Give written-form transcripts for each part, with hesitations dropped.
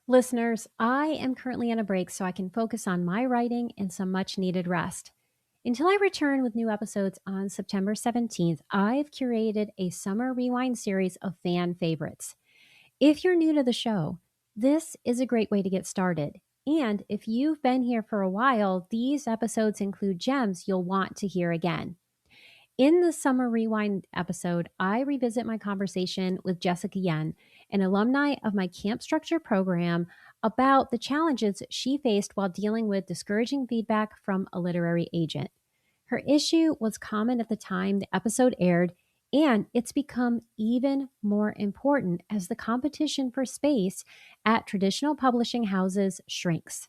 Listeners, I am currently on a break so I can focus on my writing and some much needed rest. Until I return with new episodes on September 17th, I've curated a summer rewind series of fan favorites. If you're new to the show, this is a great way to get started. And if you've been here for a while, these episodes include gems you'll want to hear again. In the Summer Rewind episode, I revisit my conversation with Jessica Yen, an alumni of my camp structure program, about the challenges she faced while dealing with discouraging feedback from a literary agent. Her issue was common at the time the episode aired, and it's become even more important as the competition for space at traditional publishing houses shrinks.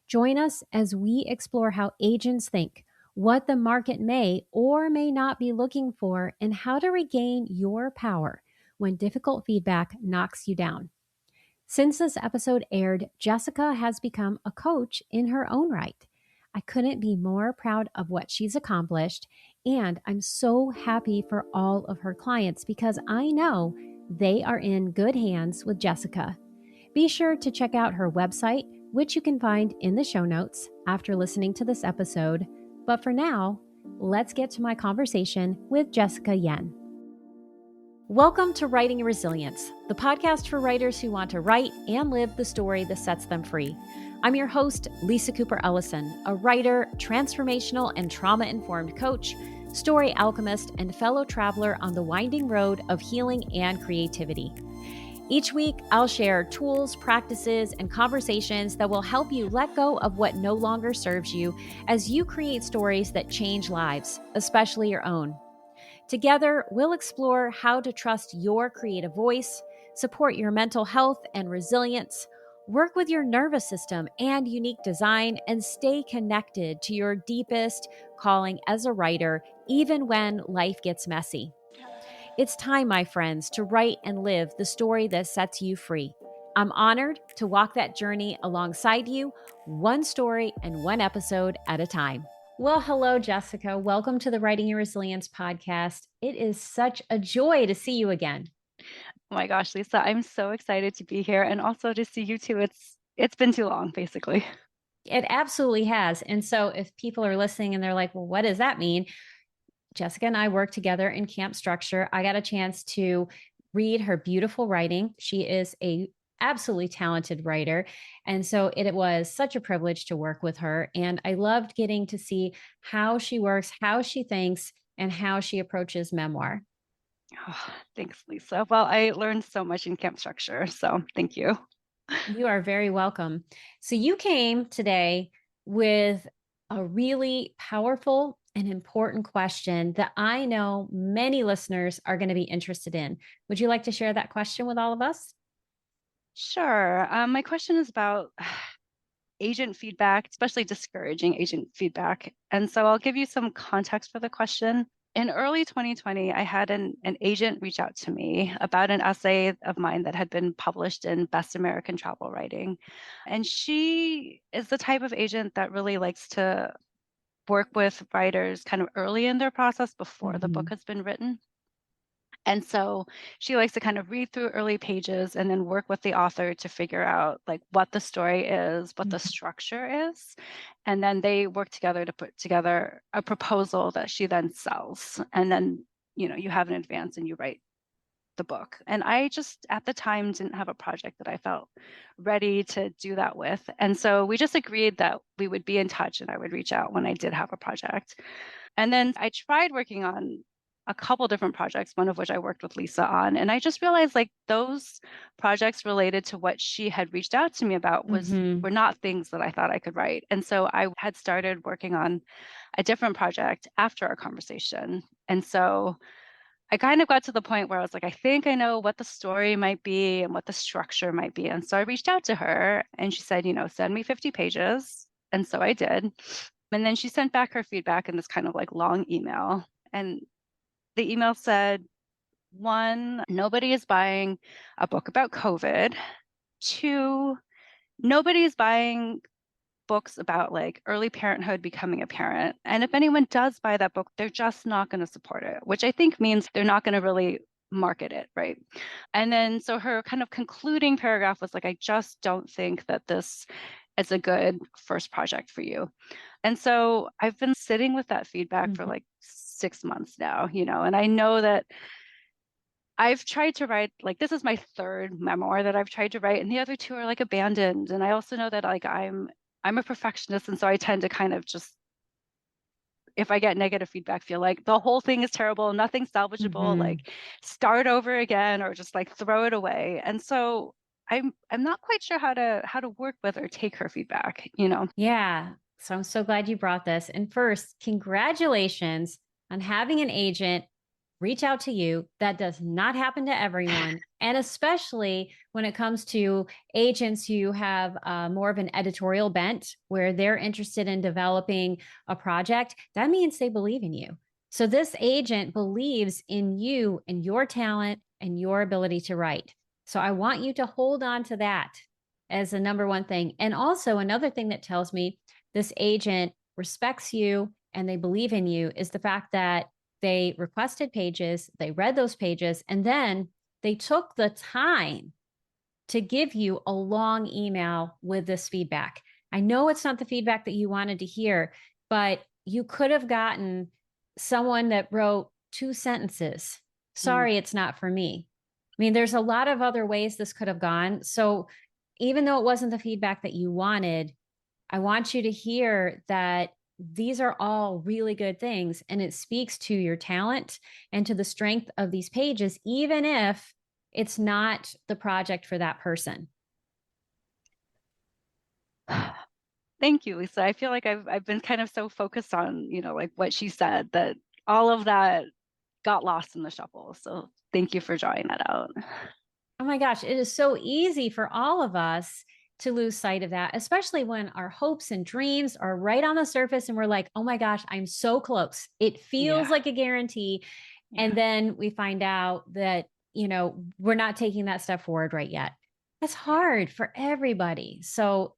Join us as we explore how agents think, what the market may or may not be looking for, and how to regain your power when difficult feedback knocks you down. Since this episode aired, Jessica has become a coach in her own right. I couldn't be more proud of what she's accomplished, and I'm so happy for all of her clients because I know they are in good hands with Jessica. Be sure to check out her website, which you can find in the show notes after listening to this episode. But for now, let's get to my conversation with Jessica Yen. Welcome to Writing Resilience, the podcast for writers who want to write and live the story that sets them free. I'm your host, Lisa Cooper Allison, a writer, transformational and trauma-informed coach, story alchemist, and fellow traveler on the winding road of healing and creativity. Each week, I'll share tools, practices, and conversations that will help you let go of what no longer serves you as you create stories that change lives, especially your own. Together, we'll explore how to trust your creative voice, support your mental health and resilience, work with your nervous system and unique design, and stay connected to your deepest calling as a writer, even when life gets messy. It's time, my friends, to write and live the story that sets you free. I'm honored to walk that journey alongside you, one story and one episode at a time. Well, hello, Jessica. Welcome to the Writing Your Resilience podcast. It is such a joy to see you again. Oh my gosh, Lisa, I'm so excited to be here and also to see you too. It's been too long, basically. It absolutely has. And so if people are listening and they're like, well, what does that mean? Jessica and I work together in camp structure. I got a chance to read her beautiful writing. She is a absolutely talented writer. And so it was such a privilege to work with her. And I loved getting to see how she works, how she thinks, and how she approaches memoir. Oh, thanks, Lisa. Well, I learned so much in camp structure, so thank you. You are very welcome. So you came today with a really powerful and important question that I know many listeners are going to be interested in. Would you like to share that question with all of us? Sure. My question is about agent feedback, especially discouraging agent feedback. And so I'll give you some context for the question. In early 2020, I had an agent reach out to me about an essay of mine that had been published in Best American Travel Writing. And she is the type of agent that really likes to work with writers kind of early in their process before the book has been written. And so she likes to kind of read through early pages and then work with the author to figure out like what the story is, what the structure is. And then they work together to put together a proposal that she then sells. And then, you have an advance and you write the book. And I just at the time didn't have a project that I felt ready to do that with. And so we just agreed that we would be in touch and I would reach out when I did have a project. And then I tried working on a couple different projects, one of which I worked with Lisa on. And I just realized like those projects related to what she had reached out to me about were not things that I thought I could write. And so I had started working on a different project after our conversation. And so I kind of got to the point where I was like, I think I know what the story might be and what the structure might be. And so I reached out to her and she said, send me 50 pages. And so I did. And then she sent back her feedback in this kind of like long email. And the email said, one, nobody is buying a book about COVID. Two, nobody is buying books about like early parenthood, becoming a parent. And if anyone does buy that book, they're just not going to support it, which I think means they're not going to really market it, right? And then so her kind of concluding paragraph was like, I just don't think that this is a good first project for you. And so I've been sitting with that feedback for Mhm. like 6 months now, and I know that I've tried to write, like, this is my third memoir that I've tried to write, and the other two are like abandoned. And I also know that like I'm a perfectionist, and so I tend to kind of just, if I get negative feedback, feel like the whole thing is terrible, nothing's salvageable, Mhm. like start over again or just like throw it away. And so I'm not quite sure how to work with or take her feedback. Yeah. So I'm so glad you brought this. And first, congratulations on having an agent reach out to you. That does not happen to everyone. And especially when it comes to agents who have more of an editorial bent where they're interested in developing a project, that means they believe in you. So this agent believes in you and your talent and your ability to write. So I want you to hold on to that as the number one thing. And also, another thing that tells me this agent respects you and they believe in you is the fact that they requested pages, they read those pages, and then they took the time to give you a long email with this feedback. I know it's not the feedback that you wanted to hear, but you could have gotten someone that wrote 2 sentences. Mm. Sorry, it's not for me. I mean, there's a lot of other ways this could have gone. So even though it wasn't the feedback that you wanted, I want you to hear that these are all really good things. And it speaks to your talent and to the strength of these pages, even if it's not the project for that person. Thank you, Lisa. I feel like I've been kind of so focused on, like what she said, that all of that got lost in the shuffle. So thank you for drawing that out. Oh my gosh, it is so easy for all of us to lose sight of that, especially when our hopes and dreams are right on the surface and we're like, oh my gosh, I'm so close. It feels Yeah. like a guarantee. And Yeah. then we find out that, we're not taking that step forward right yet. That's hard for everybody. So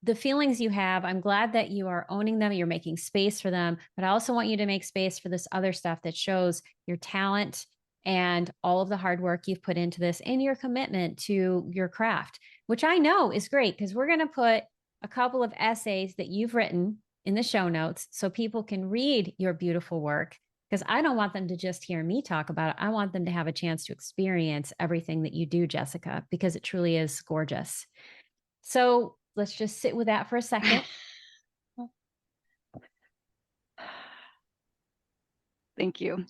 the feelings you have, I'm glad that you are owning them, you're making space for them, but I also want you to make space for this other stuff that shows your talent and all of the hard work you've put into this and your commitment to your craft, which I know is great because we're going to put a couple of essays that you've written in the show notes so people can read your beautiful work. Because I don't want them to just hear me talk about it. I want them to have a chance to experience everything that you do, Jessica, because it truly is gorgeous. So let's just sit with that for a second. Thank you.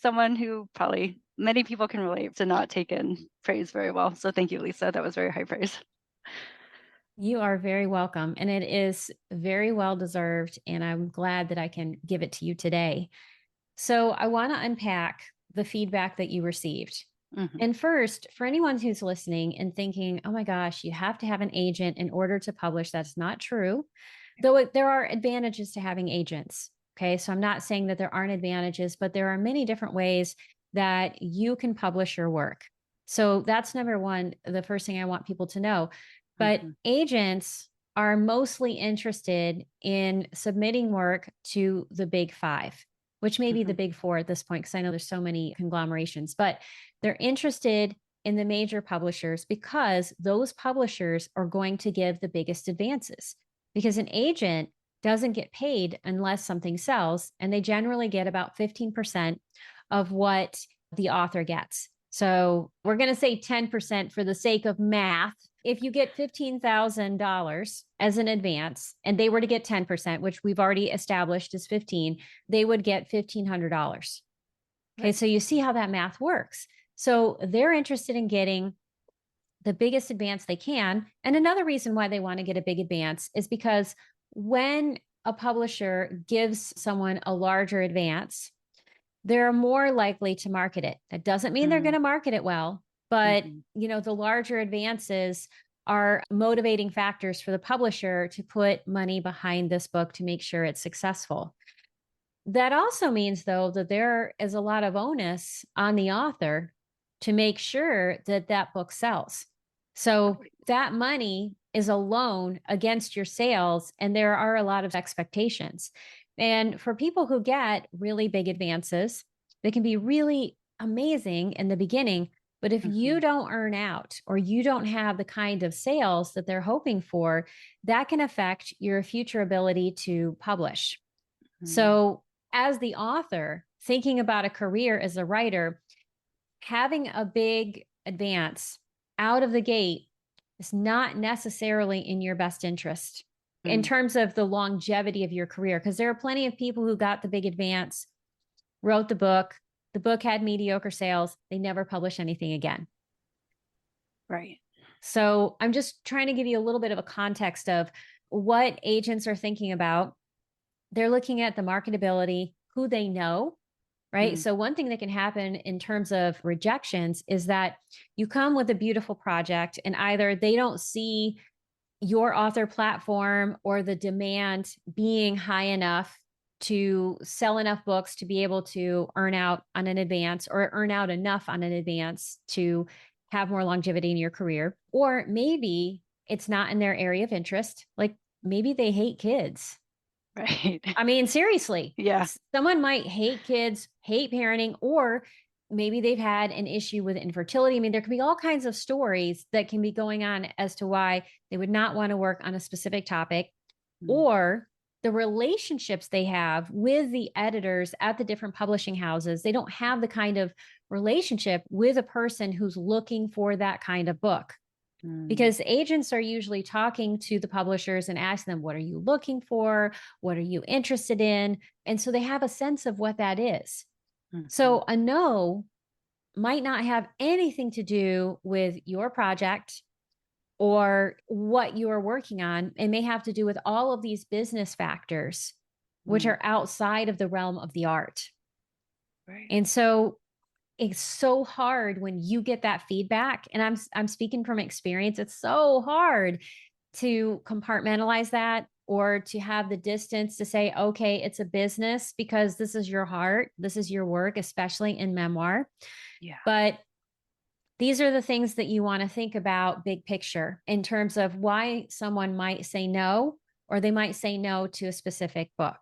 Someone who probably many people can relate to not take in praise very well. So thank you, Lisa. That was very high praise. You are very welcome. And it is very well deserved. And I'm glad that I can give it to you today. So I want to unpack the feedback that you received. Hmm. And first, for anyone who's listening and thinking, oh my gosh, you have to have an agent in order to publish, that's not true. Though there are advantages to having agents. Okay. So I'm not saying that there aren't advantages, but there are many different ways that you can publish your work. So that's number one, the first thing I want people to know. But Hmm. agents are mostly interested in submitting work to the big five, which may be Hmm. the big four at this point, because I know there's so many conglomerations, but they're interested in the major publishers because those publishers are going to give the biggest advances. Because an agent doesn't get paid unless something sells, and they generally get about 15% of what the author gets. So we're going to say 10% for the sake of math. If you get $15,000 as an advance and they were to get 10%, which we've already established is 15, they would get $1,500. Okay, Right. so you see how that math works. So they're interested in getting the biggest advance they can. And another reason why they want to get a big advance is because when a publisher gives someone a larger advance, they're more likely to market it. That doesn't mean they're going Mm-hmm. to market it well, but Mm-hmm. the larger advances are motivating factors for the publisher to put money behind this book to make sure it's successful. That also means, though, that there is a lot of onus on the author to make sure that that book sells. So that money is a loan against your sales, and there are a lot of expectations. And for people who get really big advances, they can be really amazing in the beginning. But if you don't earn out or you don't have the kind of sales that they're hoping for, that can affect your future ability to publish. Mm-hmm. So, as the author, thinking about a career as a writer, having a big advance out of the gate is not necessarily in your best interest in terms of the longevity of your career. Because there are plenty of people who got the big advance, wrote the book had mediocre sales, they never publish anything again. Right. So I'm just trying to give you a little bit of a context of what agents are thinking about. They're looking at the marketability, who they know, right? Mm. So one thing that can happen in terms of rejections is that you come with a beautiful project and either they don't see your author platform or the demand being high enough to sell enough books to be able to earn out on an advance or earn out enough on an advance to have more longevity in your career. Or maybe it's not in their area of interest. Like maybe they hate kids. Right. I mean, seriously, Yeah. someone might hate kids, hate parenting, or maybe they've had an issue with infertility. I mean, there could be all kinds of stories that can be going on as to why they would not want to work on a specific topic, Mm. or the relationships they have with the editors at the different publishing houses. They don't have the kind of relationship with a person who's looking for that kind of book, Mm. because agents are usually talking to the publishers and asking them, what are you looking for? What are you interested in? And so they have a sense of what that is. Mhm. So a no might not have anything to do with your project or what you are working on. It may have to do with all of these business factors, which Mm. are outside of the realm of the art. Right. And so it's so hard when you get that feedback, and I'm speaking from experience. It's so hard to compartmentalize that or to have the distance to say, okay, it's a business because this is your heart, this is your work, especially in memoir. Yeah. But these are the things that you want to think about big picture in terms of why someone might say no, or they might say no to a specific book.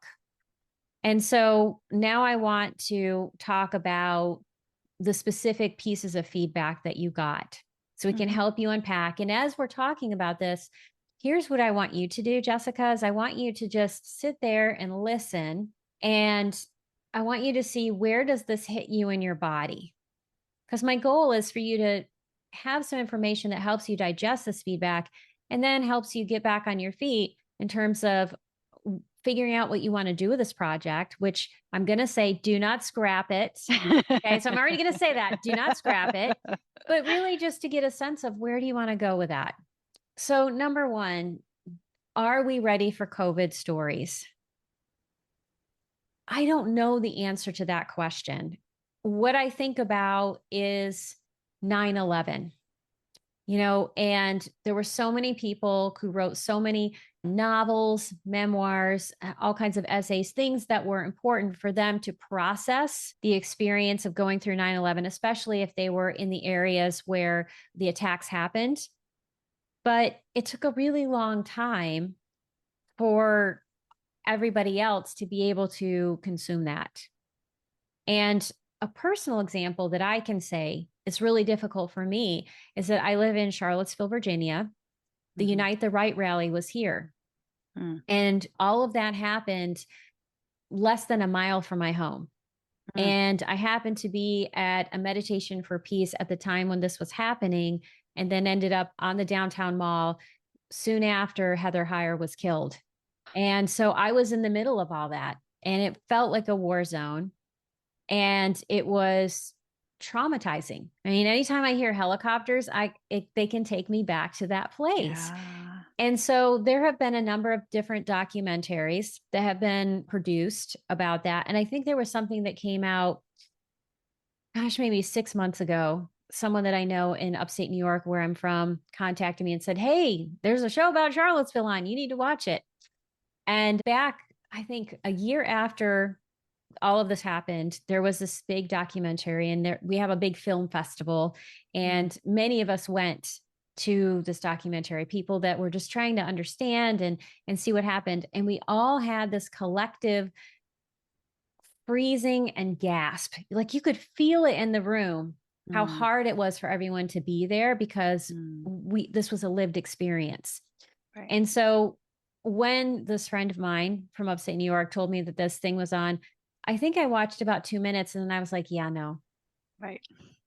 And so now I want to talk about the specific pieces of feedback that you got so we can Mhm. help you unpack. And as we're talking about this, here's what I want you to do, Jessica, is I want you to just sit there and listen. And I want you to see, where does this hit you in your body? Because my goal is for you to have some information that helps you digest this feedback and then helps you get back on your feet in terms of figuring out what you want to do with this project, which I'm going to say, do not scrap it. Okay. So I'm already going to say that, do not scrap it, but really just to get a sense of where do you want to go with that? So, number one, are we ready for COVID stories? I don't know the answer to that question. What I think about is 9/11, and there were so many people who wrote so many novels, memoirs, all kinds of essays, things that were important for them to process the experience of going through 9/11, especially if they were in the areas where the attacks happened. But it took a really long time for everybody else to be able to consume that. And a personal example that I can say is really difficult for me is that I live in Charlottesville, Virginia. The Mhm. Unite the Right rally was here. Mm. And all of that happened less than a mile from my home. Mm. And I happened to be at a meditation for peace at the time when this was happening, and then ended up on the downtown mall soon after Heather Heyer was killed. And so I was in the middle of all that, and it felt like a war zone. And it was traumatizing. I mean, anytime I hear helicopters, they can take me back to that place. Yeah. And so there have been a number of different documentaries that have been produced about that. And I think there was something that came out, gosh, maybe 6 months ago. Someone that I know in upstate New York, where I'm from, contacted me and said, hey, there's a show about Charlottesville on. You need to watch it. And back, I think a year after all of this happened, there was this big documentary, and we have a big film festival, Mm. and many of us went to this documentary, people that were just trying to understand and see what happened. And we all had this collective freezing and gasp. Like you could feel it in the room, how Mm, hard it was for everyone to be there because mm, this was a lived experience. right, And so when this friend of mine from upstate New York told me that this thing was on, I think I watched about 2 minutes and then I was like, yeah, no. right.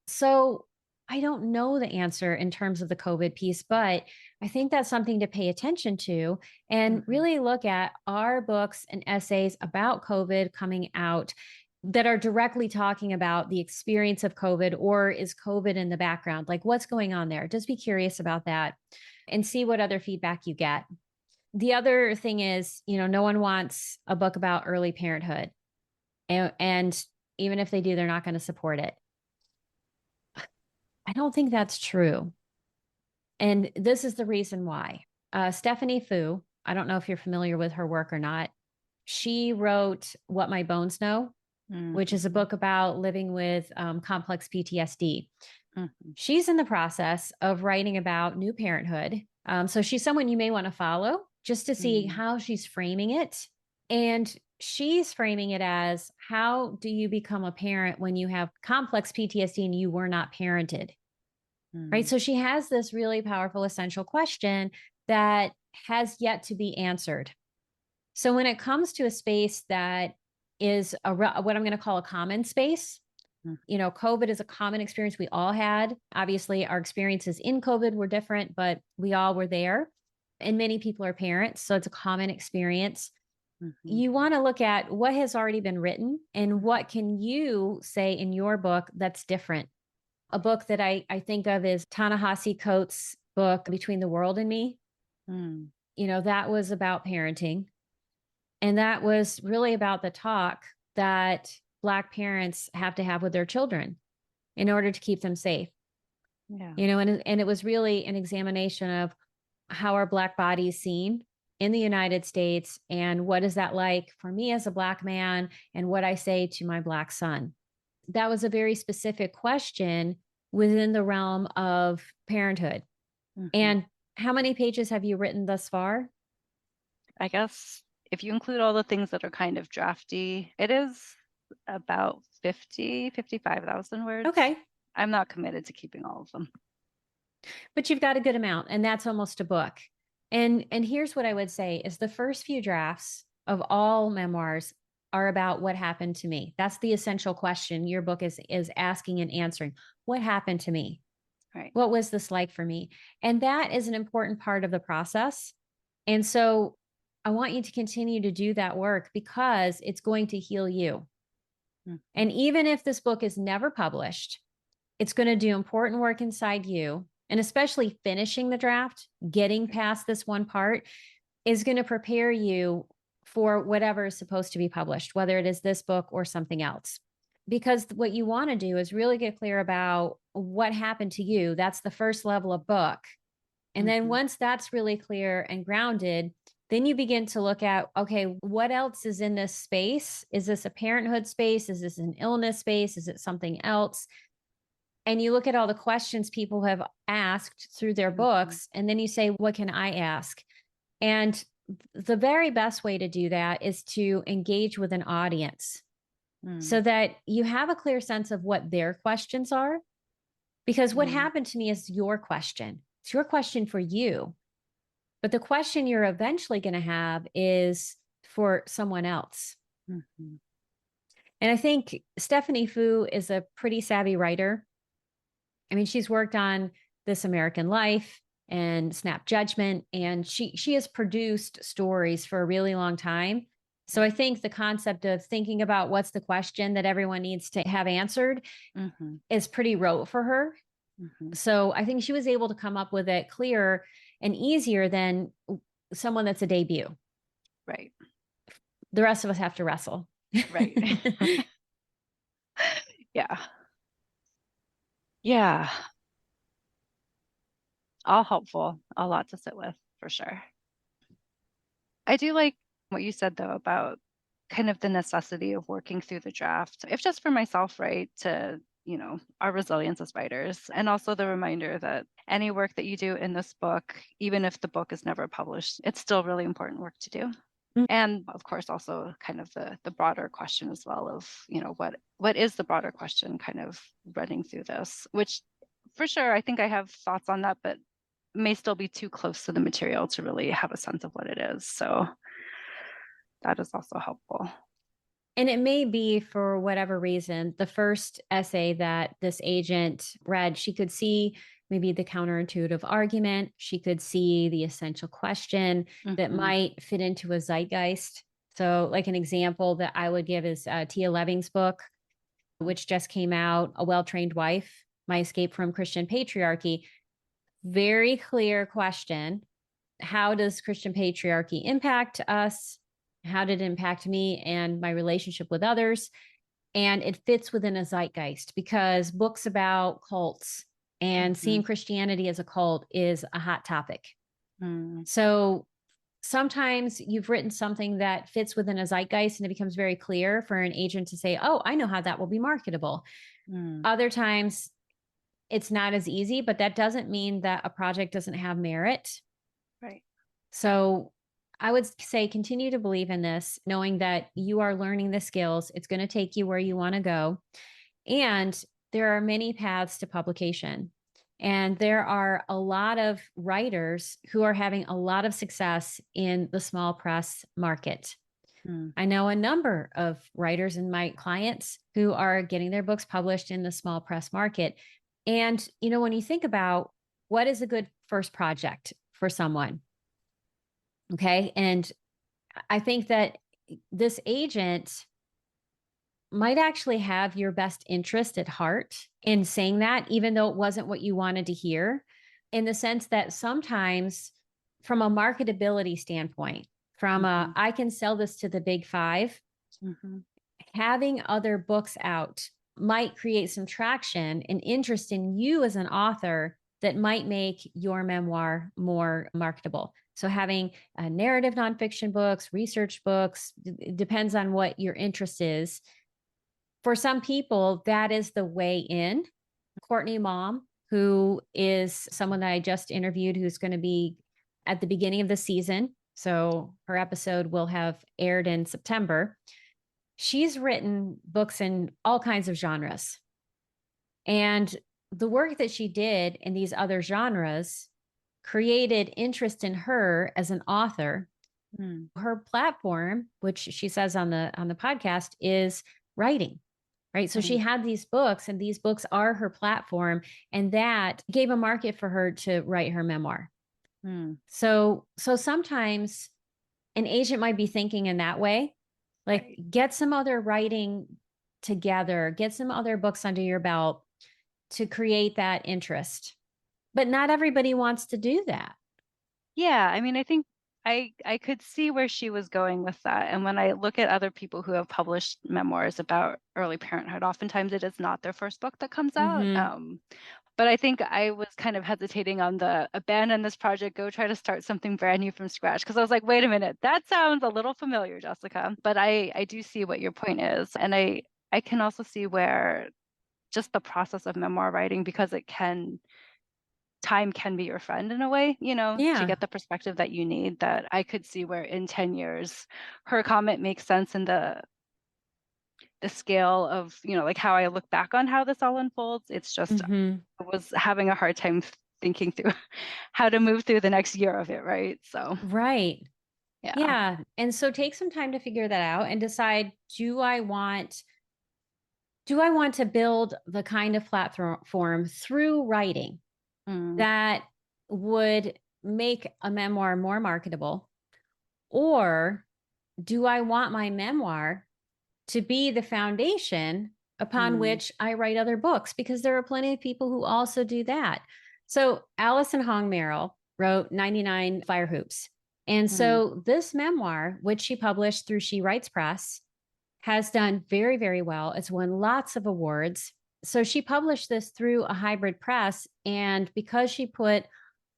So I don't know the answer in terms of the COVID piece, but I think that's something to pay attention to and Mhm, really look at our books and essays about COVID coming out that are directly talking about the experience of COVID, or is COVID in the background? Like what's going on there? Just be curious about that and see what other feedback you get. The other thing is, no one wants a book about early parenthood. And even if they do, they're not going to support it. I don't think that's true. And this is the reason why. Stephanie Fu, I don't know if you're familiar with her work or not. She wrote What My Bones Know, which is a mhm, book about living with complex PTSD. mhm, She's in the process of writing about new parenthood. So she's someone you may want to follow just to see mm, how she's framing it. And she's framing it as, how do you become a parent when you have complex PTSD and you were not parented? Right. mm, So she has this really powerful, essential question that has yet to be answered. So when it comes to a space that is what I'm going to call a common space, mm, COVID is a common experience we all had. Obviously, our experiences in COVID were different, but we all were there. And many people are parents. So it's a common experience. mhm, You want to look at what has already been written and what can you say in your book that's different. A book that I think of is Ta-Nehisi Coates' book, Between the World and Me. mm, That was about parenting. And that was really about the talk that Black parents have to have with their children in order to keep them safe. yeah, And it was really an examination of how are Black bodies seen in the United States and what is that like for me as a Black man and what I say to my Black son. That was a very specific question within the realm of parenthood. mhm. And how many pages have you written thus far? I guess if you include all the things that are kind of drafty, it is about 55,000 words. Okay. I'm not committed to keeping all of them. But you've got a good amount, and that's almost a book. And here's what I would say is the first few drafts of all memoirs are about what happened to me. That's the essential question your book is asking and answering. What happened to me? Right. What was this like for me? And that is an important part of the process. And so I want you to continue to do that work because it's going to heal you. Mhm, And even if this book is never published, it's going to do important work inside you. And especially finishing the draft, getting right. past this one part is going to prepare you for whatever is supposed to be published, whether it is this book or something else. Because what you want to do is really get clear about what happened to you. That's the first level of book. And then Mhm, once that's really clear and grounded, then you begin to look at, okay, what else is in this space? Is this a parenthood space? Is this an illness space? Is it something else? And you look at all the questions people have asked through their mhm, books, and then you say, what can I ask? And the very best way to do that is to engage with an audience so mm, that you have a clear sense of what their questions are. Because what mm, happened to me is your question. It's your question for you. But the question you're eventually going to have is for someone else. mhm, And I think Stephanie Fu is a pretty savvy writer. I mean, she's worked on This American Life and Snap Judgment, and she has produced stories for a really long time. So I right. think the concept of thinking about what's the question that everyone needs to have answered Mhm, is pretty rote for her. mhm, So I think she was able to come up with it clearer and easier than someone that's a debut. right. The rest of us have to wrestle. Right. Yeah. Yeah. All helpful. A lot to sit with for sure. I do like what you said though about kind of the necessity of working through the draft, if just for myself, right? To, our resilience as writers, and also the reminder that any work that you do in this book, even if the book is never published, it's still really important work to do. And of course, also kind of the broader question as well of, what is the broader question kind of running through this, which for sure, I think I have thoughts on that, but may still be too close to the material to really have a sense of what it is. So that is also helpful. And it may be for whatever reason, the first essay that this agent read, she could see maybe the counterintuitive argument. She could see the essential question that Mm-hmm. might fit into a zeitgeist. So, like an example that I would give is Tia Leving's book, which just came out, A Well Trained Wife, My Escape from Christian Patriarchy. Very clear question. How does Christian patriarchy impact us? How did it impact me and my relationship with others? And it fits within a zeitgeist because books about cults and Mm-hmm. seeing Christianity as a cult is a hot topic. Mm-hmm. So sometimes you've written something that fits within a zeitgeist and it becomes very clear for an agent to say, oh, I know how that will be marketable. Other times it's not as easy, but that doesn't mean that a project doesn't have merit. Right. So I would say continue to believe in this, knowing that you are learning the skills. It's going to take you where you want to go. And there are many paths to publication. And there are a lot of writers who are having a lot of success in the small press market. Mm. I know a number of writers and my clients who are getting their books published in the small press market. And, when you think about what is a good first project for someone, okay. And I think that this agent might actually have your best interest at heart in saying that, even though it wasn't what you wanted to hear, in the sense that sometimes, from a marketability standpoint, from Mm-hmm. I can sell this to the big five, Mm-hmm. having other books out might create some traction and interest in you as an author that might make your memoir more marketable. So having narrative nonfiction books, research books, it depends on what your interest is. For some people, that is the way in. Courtney Mom, who is someone that I just interviewed, who's going to be at the beginning of the season. So her episode will have aired in September. She's written books in all kinds of genres. And the work that she did in these other genres created interest in her as an author. Mm. Her platform, which she says on the podcast, is writing. Right. So she Mm. had these books, and these books are her platform. And that gave a market for her to write her memoir. Mm. So sometimes an agent might be thinking in that way, like Right. get some other writing together, get some other books under your belt to create that interest. But not everybody wants to do that. Yeah, I mean, I think I could see where she was going with that. And when I look at other people who have published memoirs about early parenthood, oftentimes it is not their first book that comes out. Mm-hmm. But I think I was kind of hesitating on the abandon this project, go try to start something brand new from scratch. Because I was like, wait a minute, that sounds a little familiar, Jessica. But I do see what your point is. And I can also see where just the process of memoir writing, because time can be your friend in a way, to Yeah. get the perspective that you need, that I could see where in 10 years her comment makes sense in the scale of, like how I look back on how this all unfolds. It's just Mm-hmm. I was having a hard time thinking through how to move through the next year of it, right? So, Right. yeah. Yeah. And so take some time to figure that out and decide, do I want to build the kind of platform through writing Mm. that would make a memoir more marketable? Or do I want my memoir to be the foundation upon Mm. which I write other books? Because there are plenty of people who also do that. So Allison Hong-Merrill wrote 99 Fire Hoops. And Mm. so this memoir, which she published through She Writes Press, has done very, very well. It's won lots of awards. So she published this through a hybrid press. And because she put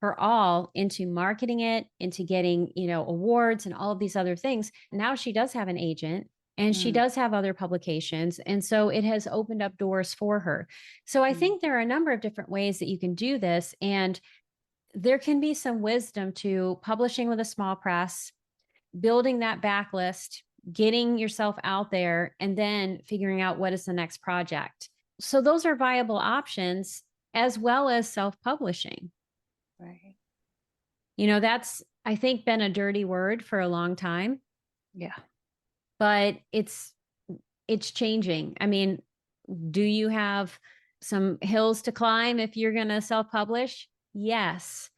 her all into marketing it, into getting, awards and all of these other things, now she does have an agent and she Mm. does have other publications. And so it has opened up doors for her. So I Mm. think there are a number of different ways that you can do this. And there can be some wisdom to publishing with a small press, building that backlist, getting yourself out there, and then figuring out what is the next project. So those are viable options as well as self-publishing. Right. That's, I think, been a dirty word for a long time, Yeah. but it's changing. I mean, do you have some hills to climb if you're going to self-publish? Yes.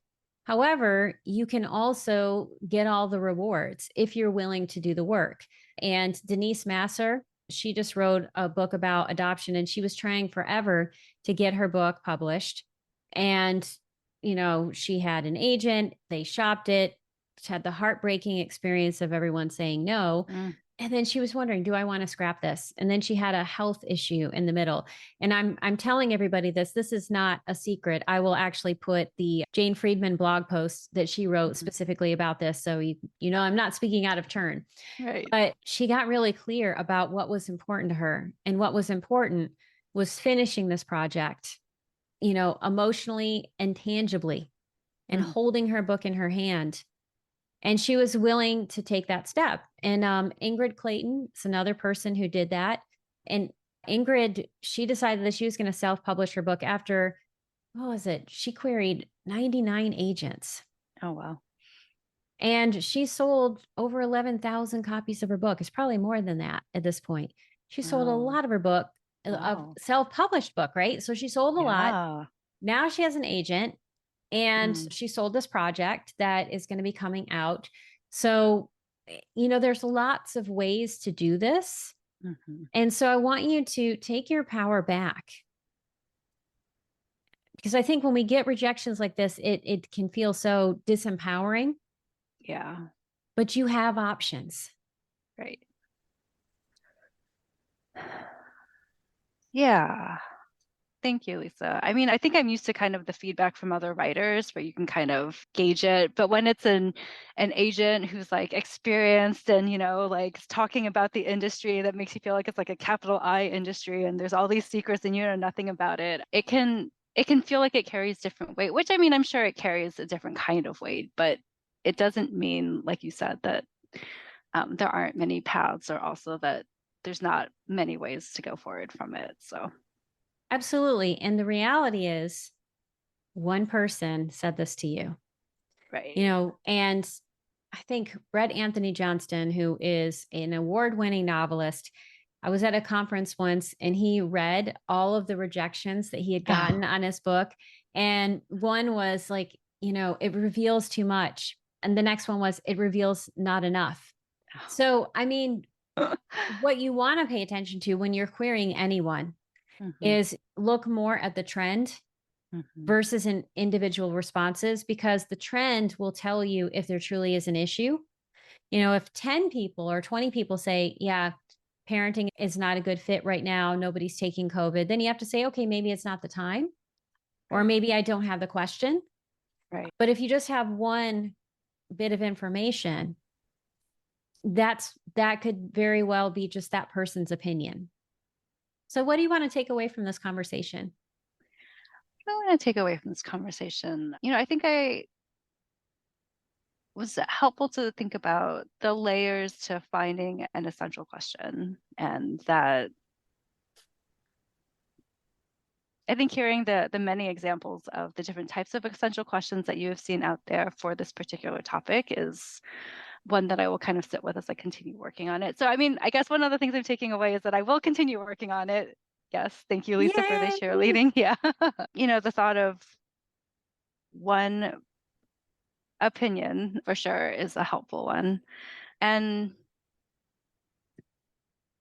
However, you can also get all the rewards if you're willing to do the work. And Denise Masser, she just wrote a book about adoption, and she was trying forever to get her book published. And, she had an agent, they shopped it, had the heartbreaking experience of everyone saying no. Mm. And then she was wondering, do I want to scrap this? And then she had a health issue in the middle. And I'm telling everybody this. This is not a secret. I will actually put the Jane Friedman blog post that she wrote specifically about this. So I'm not speaking out of turn. Right. But she got really clear about what was important to her. And what was important was finishing this project, emotionally and tangibly, and holding her book in her hand. And she was willing to take that step. And Ingrid Clayton is another person who did that. And Ingrid, she decided that she was going to self-publish her book after, what was it? She queried 99 agents. Oh, wow. And she sold over 11,000 copies of her book. It's probably more than that at this point. She sold a lot of her book, a self-published book, right? So she sold a lot. Now she has an agent, and she sold this project that is going to be coming out. So, there's lots of ways to do this. And so I want you to take your power back. Because I think when we get rejections like this, it can feel so disempowering. Yeah. But you have options. Right. Yeah. Thank you, Lisa. I mean, I think I'm used to kind of the feedback from other writers where you can kind of gauge it. But when it's an agent who's like experienced and, like talking about the industry that makes you feel like it's like a capital I industry and there's all these secrets and you know nothing about it, it can feel like it carries different weight, which I mean, I'm sure it carries a different kind of weight, but it doesn't mean, like you said, that there aren't many paths, or also that there's not many ways to go forward from it. So absolutely. And the reality is, one person said this to you. right. And I think Brett Anthony Johnston, who is an award-winning novelist, I was at a conference once and he read all of the rejections that he had gotten on his book. And one was like, it reveals too much. And the next one was, it reveals not enough. So, I mean, what you want to pay attention to when you're querying anyone is look more at the trend versus in individual responses, because the trend will tell you if there truly is an issue. If 10 people or 20 people say, yeah, parenting is not a good fit right now, nobody's taking COVID, then you have to say, okay, maybe it's not the time, or maybe I don't have the question. Right. But if you just have one bit of information, that could very well be just that person's opinion. So what do you want to take away from this conversation? I want to take away from this conversation, I think I was helpful to think about the layers to finding an essential question, and that I think hearing the many examples of the different types of essential questions that you have seen out there for this particular topic is one that I will kind of sit with as I continue working on it. So, I mean, I guess one of the things I'm taking away is that I will continue working on it. Yes. Thank you, Lisa, for the cheerleading. Yeah. The thought of one opinion for sure is a helpful one. And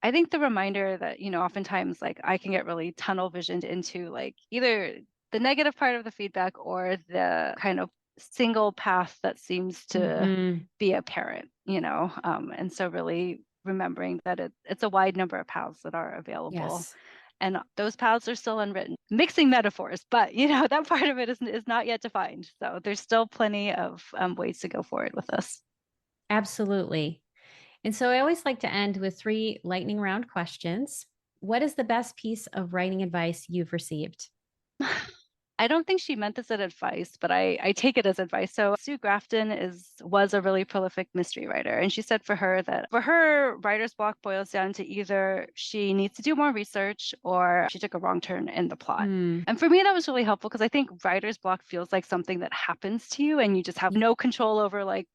I think the reminder that, oftentimes like I can get really tunnel visioned into like either the negative part of the feedback or the kind of single path that seems to be apparent, and so really remembering that it's a wide number of paths that are available. Yes. And those paths are still unwritten. Mixing metaphors, but that part of it is not yet defined. So there's still plenty of ways to go forward with this. Absolutely. And so I always like to end with 3 lightning round questions. What is the best piece of writing advice you've received? I don't think she meant this as advice, but I take it as advice. So Sue Grafton was a really prolific mystery writer. And she said for her, writer's block boils down to either she needs to do more research or she took a wrong turn in the plot. And for me, that was really helpful because I think writer's block feels like something that happens to you and you just have no control over like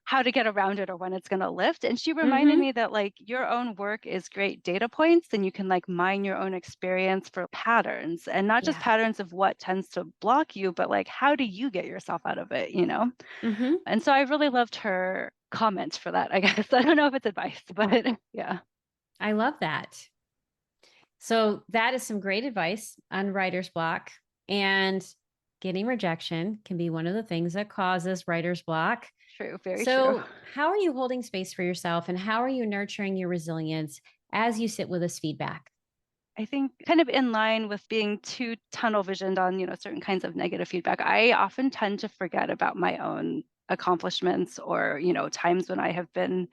how to get around it or when it's going to lift. And she reminded me that like your own work is great data points and you can like mine your own experience for patterns and not just patterns of what tends to block you, but like how do you get yourself out of it, you know? And so I really loved her comments for that, I guess. I don't know if it's advice, but yeah. I love that. So that is some great advice on writer's block, and getting rejection can be one of the things that causes writer's block. True, very true. So how are you holding space for yourself and how are you nurturing your resilience as you sit with this feedback? I think kind of in line with being too tunnel visioned on, certain kinds of negative feedback, I often tend to forget about my own accomplishments or, times when I have been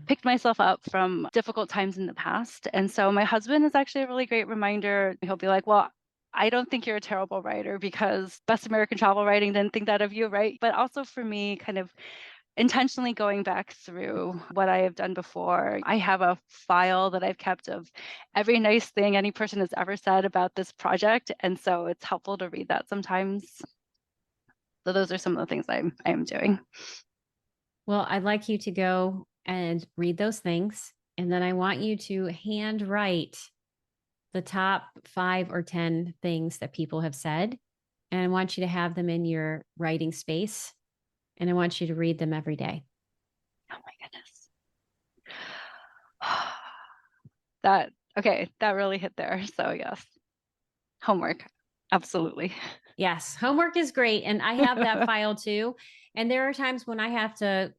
picked myself up from difficult times in the past. And so my husband is actually a really great reminder. He'll be like, well, I don't think you're a terrible writer because Best American Travel Writing didn't think that of you, right? But also for me, kind of intentionally going back through what I have done before. I have a file that I've kept of every nice thing any person has ever said about this project. And so it's helpful to read that sometimes. So those are some of the things I am doing. Well, I'd like you to go and read those things. And then I want you to handwrite the top 5 or 10 things that people have said. And I want you to have them in your writing space. And I want you to read them every day. Oh my goodness. That really hit there. So yes, homework. Absolutely. Yes, homework is great. And I have that file too. And there are times when I have to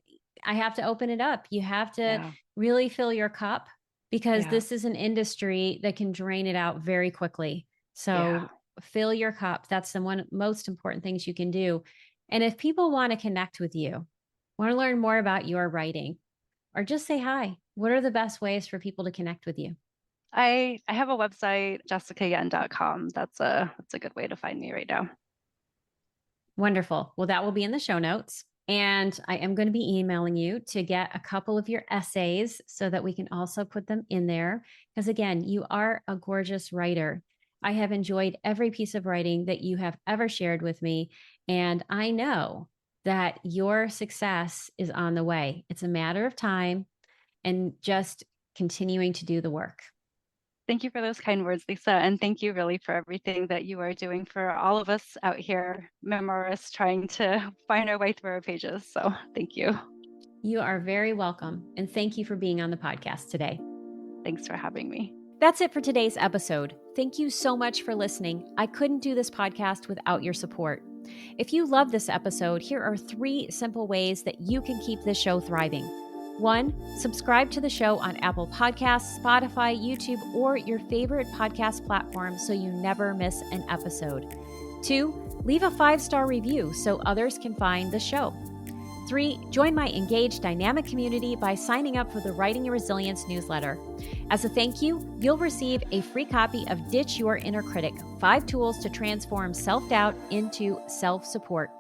open it up. You have to really fill your cup because this is an industry that can drain it out very quickly. So fill your cup. That's the most important things you can do. And if people want to connect with you, want to learn more about your writing, or just say hi, what are the best ways for people to connect with you? I have a website, jessicayen.com. That's a good way to find me right now. Wonderful. Well, that will be in the show notes. And I am going to be emailing you to get a couple of your essays so that we can also put them in there. Because again, you are a gorgeous writer. I have enjoyed every piece of writing that you have ever shared with me. And I know that your success is on the way. It's a matter of time and just continuing to do the work. Thank you for those kind words, Lisa. And thank you really for everything that you are doing for all of us out here, memoirists trying to find our way through our pages. So thank you. You are very welcome. And thank you for being on the podcast today. Thanks for having me. That's it for today's episode. Thank you so much for listening. I couldn't do this podcast without your support. If you love this episode, here are 3 simple ways that you can keep this show thriving. 1, subscribe to the show on Apple Podcasts, Spotify, YouTube, or your favorite podcast platform so you never miss an episode. 2, leave a 5-star review so others can find the show. 3, join my engaged dynamic community by signing up for the Writing Your Resilience newsletter. As a thank you, you'll receive a free copy of Ditch Your Inner Critic, 5 tools to transform self-doubt into self-support.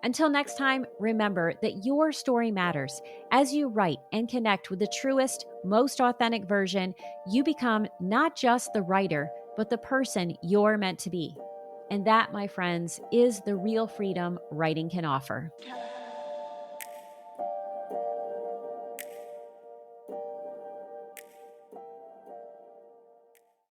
Until next time, remember that your story matters. As you write and connect with the truest, most authentic version, you become not just the writer, but the person you're meant to be. And that, my friends, is the real freedom writing can offer.